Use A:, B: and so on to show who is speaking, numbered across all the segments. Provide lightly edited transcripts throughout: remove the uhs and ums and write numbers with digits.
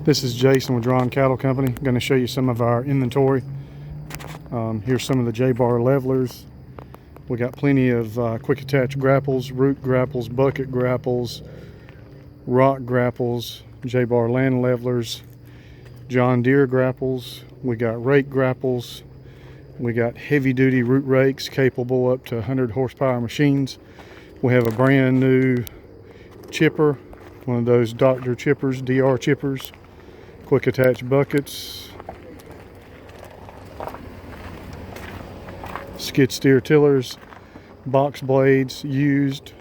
A: This is Jason with Draughon Cattle Company. I'm going to show you some of our inventory. Here's some of the J-bar levelers. We got plenty of quick attach grapples, root grapples, bucket grapples, rock grapples, J-bar land levelers, John Deere grapples. We got rake grapples. We got heavy duty root rakes capable up to 100 horsepower machines. We have a brand new chipper, one of those Dr. chippers, DR chippers, quick attach buckets, skid steer tillers, box blades used,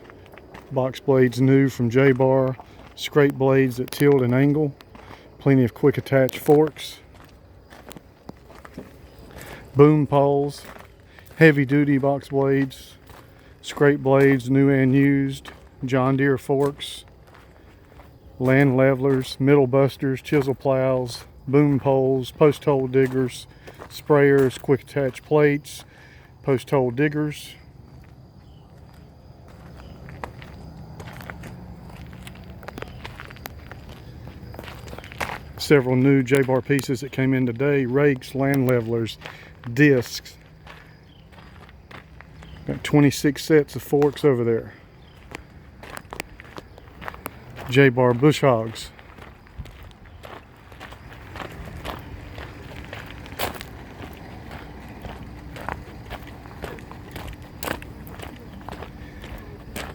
A: box blades new from J-bar, scrape blades that tilt and angle, plenty of quick attach forks, boom poles, heavy duty box blades, scrape blades new and used, John Deere forks, land levelers, middle busters, chisel plows, boom poles, post hole diggers, sprayers, quick attach plates, post hole diggers, several new J-bar pieces that came in today, rakes, land levelers, discs. Got 26 sets of forks over there. J-bar bush hogs.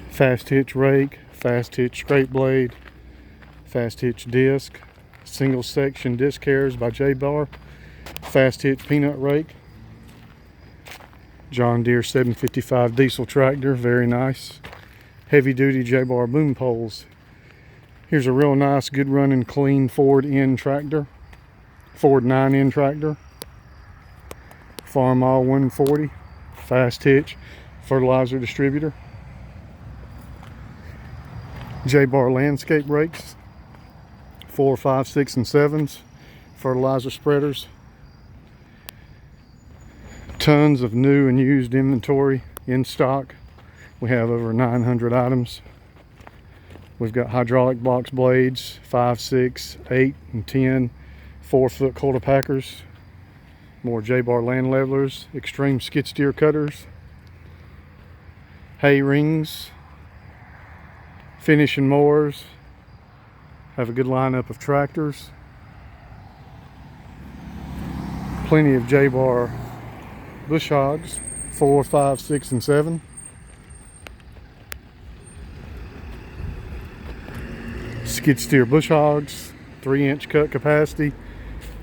A: Fast hitch rake, fast hitch scrape blade, fast hitch disc, single section disc carriers by J-bar, fast hitch peanut rake, John Deere 755 diesel tractor, very nice, heavy duty J-bar boom poles. Here's a real nice, good running, clean Ford end tractor, Ford 9N tractor, Farmall 140, fast hitch fertilizer distributor, J-bar landscape rakes, 4, 5, 6, and 7s, fertilizer spreaders, tons of new and used inventory in stock. We have over 900 items. We've got hydraulic box blades, 5, 6, 8, and 10, 4-foot quarter packers, more J-bar land levelers, extreme skid steer cutters, hay rings, finishing mowers. Have a good lineup of tractors. Plenty of J-bar bush hogs, 4, 5, 6, and 7. Skid steer bush hogs, 3-inch cut capacity,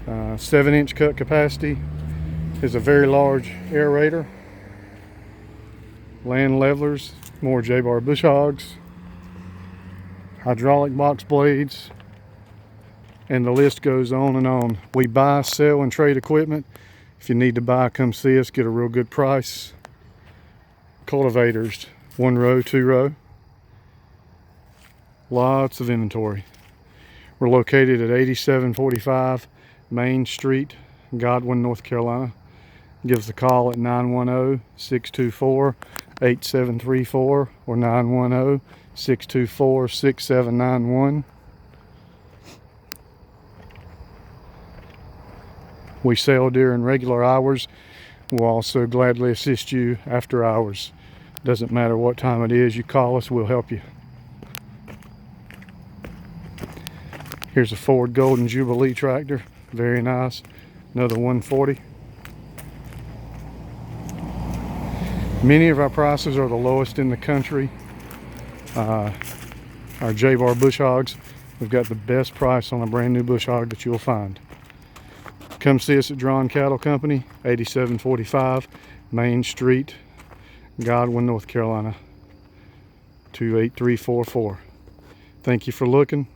A: 7-inch cut capacity. Is a very large aerator. Land levelers, more J-bar bush hogs, hydraulic box blades, and the list goes on and on. We buy, sell, and trade equipment. If you need to buy, come see us, get a real good price. Cultivators, 1 row, 2 row. Lots of inventory. We're located at 8745 Main Street, Godwin, North Carolina. Give us a call at 910-624-8734 or 910-624-6791. We sell during regular hours. We'll also gladly assist you after hours. Doesn't matter what time it is, you call us, we'll help you. Here's a Ford Golden Jubilee tractor, very nice, another 140. Many of our prices are the lowest in the country. Our J-bar bush hogs, we've got the best price on a brand new bush hog that you'll find. Come see us at Draughon Cattle Company, 8745 Main Street, Godwin, North Carolina, 28344. Thank you for looking.